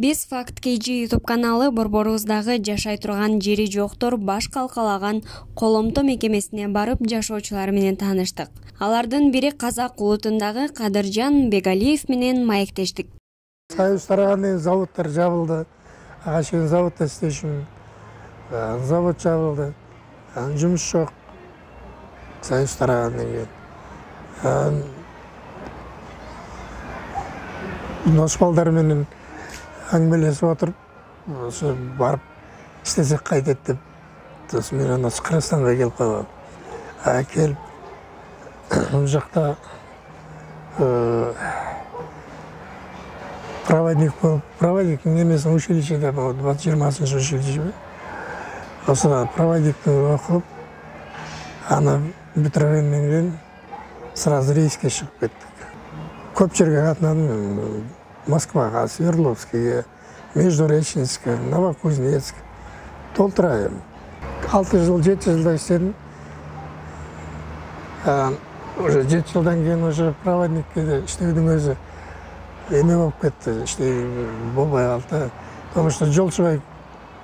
Биз Факт KG YouTube каналы борборубуздагы жашай турган жери жоктор баш калкалаган коломто мекемесине барып жашоочулар менен тааныштык. Алардын бири Казак улутундагы Кадыржан Бегалиев менен маектештик. Союз тараган заводдор жабылды. Ага чейин заводдо иштешим. Завод жабылды. Жумуш жок. Союз тарагандан кийин. Носбалдар менен әңгімелесіп отырып, осы барып істесек қайтет деп, сосын мен осы Қырғызстанға келіп қалдым. Келіп, бұл жақта проводник болып, проводниктің немесін училищеде, 20-ші училище. Осы проводниктің оқып, ана бітіргеннен кейін сразу рейске шығып кеттік. Көп жерге қатынадым. Москваға, Свердловскіге, Междуреченске, Новокузнецк. Толтырайым. 6 жыл, 7 жылда істедім. Уже 7 жылдан кейін уже проводникке іштеудің өзі еме болып кетті. Іштей болмай қалды. Потому что жолшыбай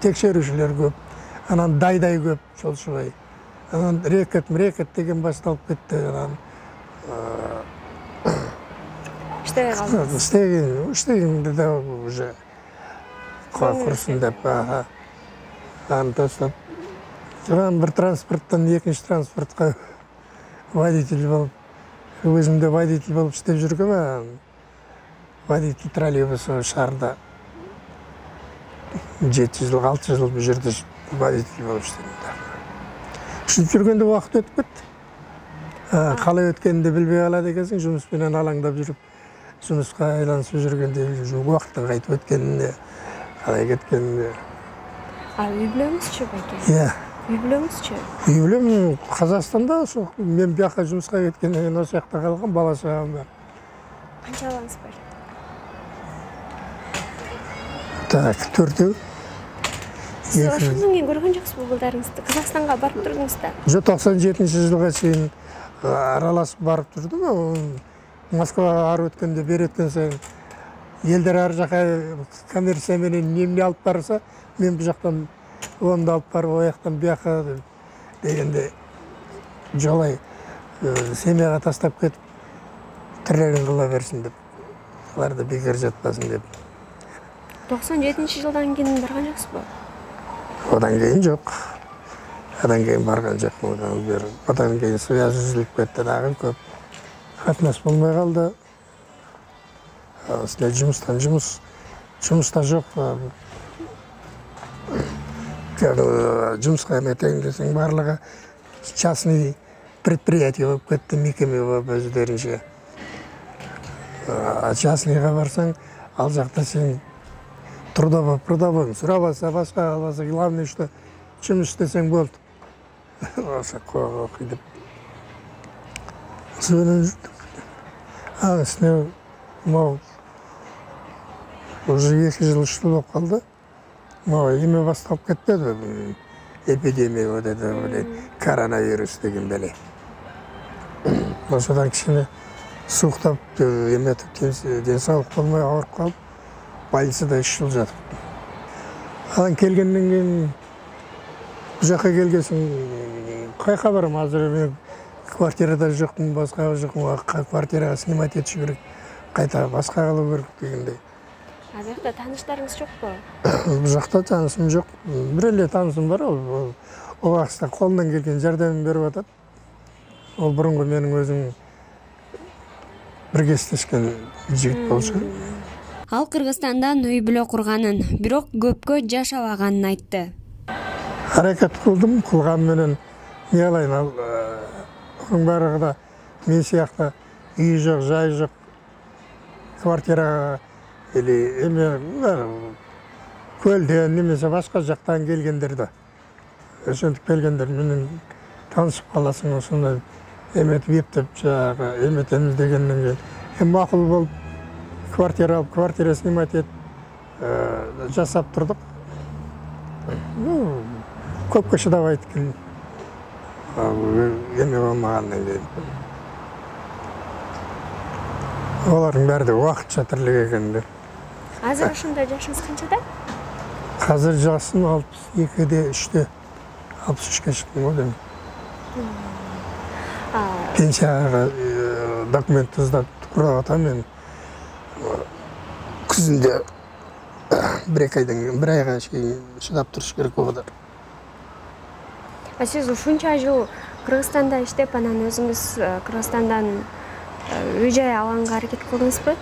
текшерушілер көп. Анан дайдай көп жолшыбай. Анан рекет деген басталып кетті. Іштегенде де уже құрсын деп, тастап. Бір транспорттан екінші транспортқа водитель болып, өзімде водитель болып істеп жүргем, водитель троллейбусы шарда 7 жыл, 6 жыл бұл жерде водитель болып істедім. Үшініп жүргенде уақыт өтіп кетті. Қалай өткенде білбей қалады екенсің, жұмыспенен алаңдап жүріп, жұмысқа айланысып жүргенде уақыттың қайтып өткеніне, қалай кеткеніне. Үй білемізші бәке? Иә. Үй білемізші? Үй білемін, Қазақстанда, мен бияққа жұмысқа кеткеннен осы жақта қалған баласағам бар. Қанша балаңыз бар? Так, 4-еу. Сіз ошондон кийин көргөн жоксуз бул балдарыңызды? Казакстанга барып турдуңуз да? Жо 97 жылга чейин араласып барып турдум. Москваға ары өткенде, бері өткен сайын елдер ар жаққа коммерция менен немне алып барса, мен бұл жақтан онды алып барып, о жақтан бияққа дегенде жолай семьяға тастап кетіп, тірлігін қыла берсін деп, оларды бекер жатпасын деп. 97 жылдан кейін барған жоқсыз ба? Одан кейін жоқ. Одан кейін барған жоқ. Одан кейін связь үзіліп кетті, дағы көп. Қатынас болмай қалды. Жұмыстан жұмыста жоқ. Жұмысқа еметейін десең барлығы частный предприятие болып кетті, мекеме болып өздерінше. Частныйға барсаң, ал жақта сен трудовой, сұрабаса, басқа албаса, главное, что жұмыс істесең болды. Осы қоға оқиды. Сөйлен жүрдік. Үстіне, уже 2 жыл үшті болып қалды. Еме басталып кетпеді. Эпидемия өтеді, коронавирус деген бәле. Осыдан кішкене суықтап, денсаулық болмай ауырып қалып, больницада 3 жыл жатып. Адан келгеннен кейін, бұл жаққа келгесін, қай хабарым, азыр мен квартирада жоқпын, басқа жоқпын, квартираға снимать етші керек, қайта басқа қалу керек дегендей. Аз жақта таныштарыңыз жоқ па? Бұл жақта танысым жоқ. Біреле танысым бар, ол уақытта қолынан келген жәрдемін беріп атады. Ол бұрынғы менің өзім бірге істескен жігіт болшы. Ал Кыргызстандан үй бүлө курганын, бирок көпкө жашабаганын айтты. Харакет кылдым, кылган менен не алайын, ал оның барығыда мен сияқты үй жоқ, жай жоқ, квартираға или көлден немесе басқа жақтан келгендерді. Өшентіп келгендер менен танысып қаласың, осындай еметіп ептеп жаңағы еметеміз дегеннен кейін. Мақұл болып, квартира алып, квартира снимать етіп, жасап тұрдық. Көпке шыдап айтқан. Еме болмағаннан кейін. Олардың бәрі де уақытша тірлік екенде. Азыр ошондо жашыңыз канчада? Қазір жасым 62-де 3-те 63-ке шықтым ғой деймін. Пенсияға документ іздеп құрап атам мен. Күзінде бір айға шыдап тұрыш керек оғыдар. Сиз ушунча жыл Кыргызстанда иштеп, анан өзүңүз Кыргызстандан үй-жай алганга аракет кылдыңызбы?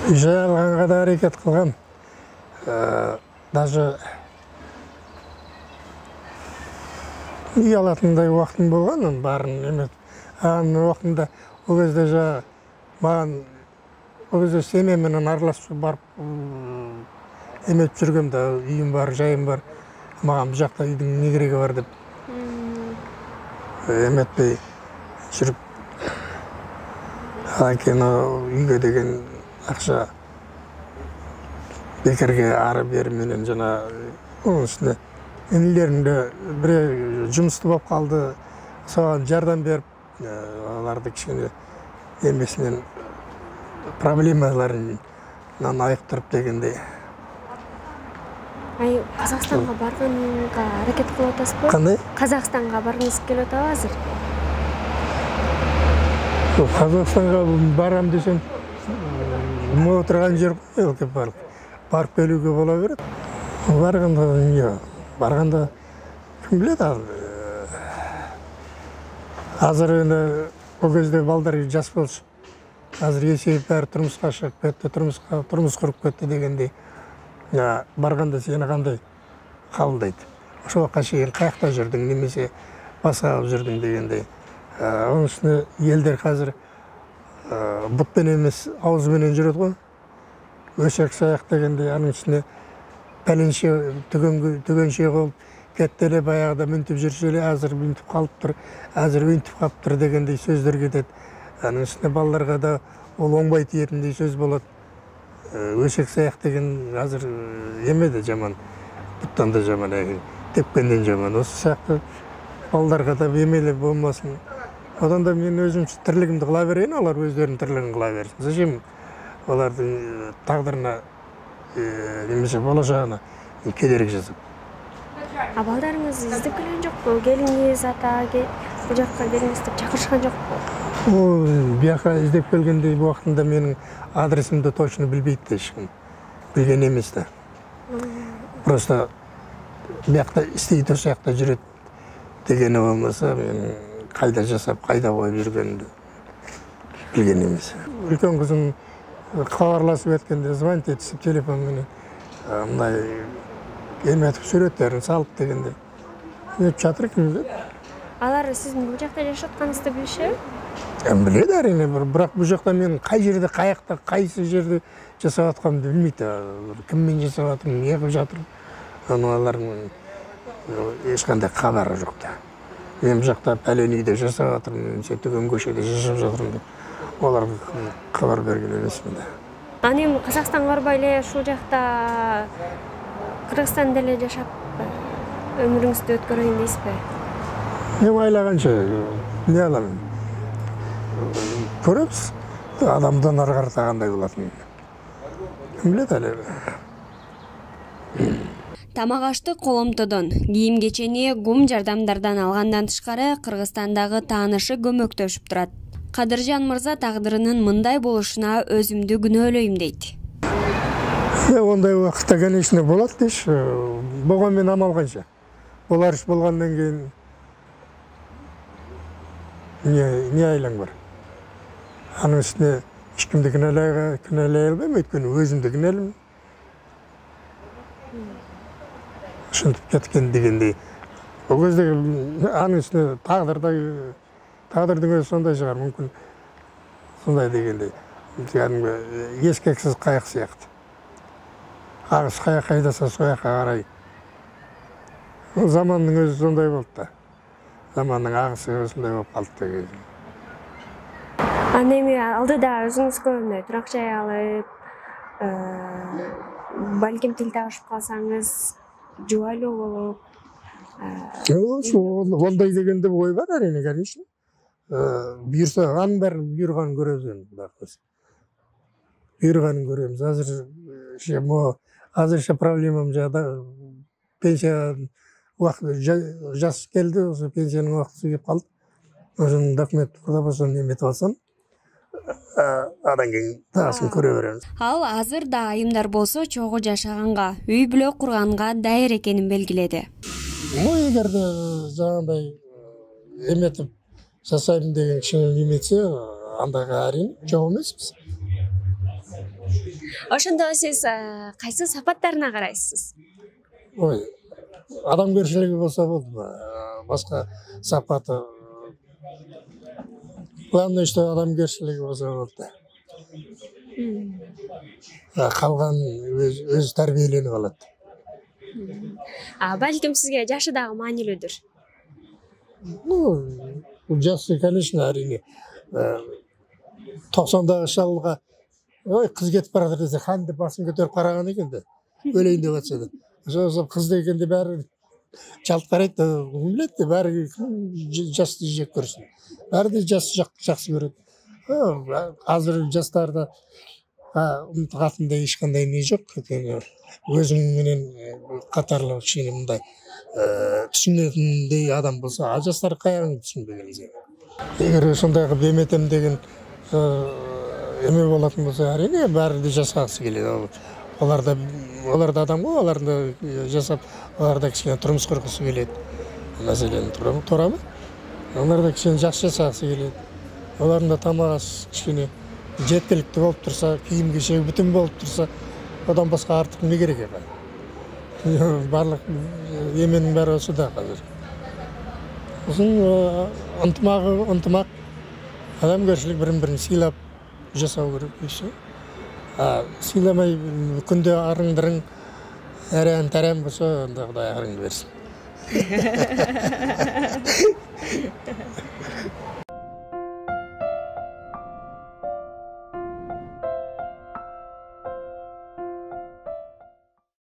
Үй-жай алганга да аракет кылгам. Даже үй алатындай уақытым болған, барын емет. Анын уақытында ол кезде жа маған ол кезде семьяменен араласып барып емет жүргем да, үйім бар, жайым бар. Маған бұл жақта үйдің не керегі бар деп еметпей жүріп. Анан кейін үйге деген ақша бекерге ары бері менен жана оның үстіне інілерімде бір жұмысты болып қалды, соған жардам беріп, оларды кішкене емесінен проблемаларын айықтырып дегендей. Қазақстанға барғанға аракет кылып атасыз ба? Қандай? Қазақстанға барғыңыз келіп атабы азыр? Қазақстанға барам десем, отырған жер қой, барып келуге бола береді. Барғанда кім біледі? Азыр енді ол кезде балдар жас болшы. Азыр есейіп бәрі тұрмысқа шығып кетті, тұрмыс құрып кетті дегендей. Барғанда сені қандай қабылдайды? Ошо уақытқа шейін қаяқта жүрдің, немесе басқа алып жүрдің дегендей. Оның үстіне елдер қазір бұтпен емес ауызбенен жүреді ғой. Өшек саяқ дегендей, аның үстіне пәленше түгенше болып кеттеле баяғыда мүнтіп жүршеле, азыр мүнтіп қалып тұр, азыр мүнтіп қалып тұр дегендей сөздер кетеді. Аның үстіне балаларға да ол оңбай тиетіндей сөз болады. Өшек саяқ деген азыр емеді жаман, бұттан да жаман, тепкенден жаман. Осы сияқты балаларға да емелі болмасын. Одан да мен өзім тірлігімді қыла берейін, олар өздерінің тірлігін қыла берсін. Зачем олардың тағдырына немесе болашағына кедергі жасап. Балдарыңыз іздеп келген жоқ па? Келіңіз ата, бұл жаққа келіңіз деп шақырышқан жоқ па? Ол бияқа іздеп келгендей уақытында менің адресімді точно білбейді ешкім. Білген емес та. Просто бияқта істейді, осы жақта жүреді дегені болмаса, мен қайда жасап, қайда қойып жүргенімді білген емес. Үлкен қызым хабарласып еткенде звонить етісіп телефонменен мындай еметіп суреттерін салып дегенде өтіп жатыр екен деп. Алар сіздің бұл жақта жашатқаныңызды білші? Біледі әрине, бірақ бұл жақта мен қай жерде, қаяқта, қайсы жерде жасап жатқанымды білмейді. Кіммен жасап жатырмын, не қылып жатырмын, олардың ешқандай хабары жоқ та. Мен бұл жақта пәлен үйде жасап жатырмын, түген көшеде жасап жатырмын деп. Оларға хабар берген емеспін да. Анем Қазақстанға барбай эле ушул жакта Кыргызстанда эле жашап өмүрүңүздү өткөрөйүн дейсизби? Мен айлағанша не аламын? Көрөбүз, адамдан ары карата кандай болатынын. Ким билет эле. Тамак ашты коломтодон, кийим кечени гум жардамдардан алгандан тышкары Кыргызстандагы таанышы көмөктөшүп турат. Кадыржан мырза тагдырынын мындай болушуна өзүмдү күнөөлөйм дейт. Ондай убакытта конечно болот дейш, болгон мен амал канча. Болар иш болгондон кийин не айлаң бар. Анын үстүнө эч кимди күнөөлөй албайм, өйткөнү өзүмдү күнөөлөйм. Ушинтип кеткен дегендей. Ол кезде анын үстүнө тағдырдың өзі сондай шығар, мүмкін сондай дегендей. Ескексіз қайық сияқты. Ағыс қайық қайдаса сояққа қарай. Заманның өзі сондай болды да. Заманның ағысы сондай болып қалды деген. Анеме алдыда өзіңізге тұрақ жай алып, балким тил табышып қалсаңыз, жубайлуу болуп. Ондай дегенде ой бар әрине, конечно. Бұйырса, аның бәрін бұйырған көресің. бұйырғанын көреміз. Азырша проблемам жада пенсия уақыты жас келді, осы пенсияның уақыты келіп қалды. Өзінің документ құда болсын неметіп алсам, адан кейін тағысын көре береміз. Ал азыр да айымдар болсо чогуу жашаганга, үй бүлө курганга дайыр экенин белгиледи. Егер де жаңағыдай эметип жасайм деген киши неметсе, андайга әрине жок эмеспиз. Ошондо сиз кайсы сапаттарына карайсыз? Адамгерчилиги болсо болду. Башка сапаты. Главное, что адамгерчилиги болсо болду. Калган өз тарбиеленип алат. Балким сизге жашы дагы маанилүүдүр. Жасы, конечно, әрине. 90-дагы шалга кыз кетип баратыр десе, хан деп басын көтөрүп караган экен да. Өлөйүн деп атса да. Ошо кыз дегенде баары жалт карайт да, билет да, баары жасты жек көрсүн. Баары да жасты жакшы көрөт. Азыр жастарда катында эч кандай не жок. Өзүң менен катарлуу кишини мындай түшүнөтүндөй адам болсо, жастар каягын түшүнбөгөн. Эгер ошондойго беметем деген эме болатын болсо, әрине баары да жасагысы келет. Олар да адам го, олар да жасап, олар да кичине турмуш кургусу келет. Маселен туурабы? Олар да кичине жакшы жасагысы келет. Олардын да тамак аш кичине жеткиликтүү болуп турса, кийим кечеги бүтүн болуп турса, одан башка артык эмне керек экен? Барлык эменин баары ошо да азыр. Ушун ынтымак, адамгерчилик, бирин-бирин сыйлап жасау керек дейсің. Сыйламай күнде арыңдырың, әрән-тәрән болса, онда Құдай арыңды берсін.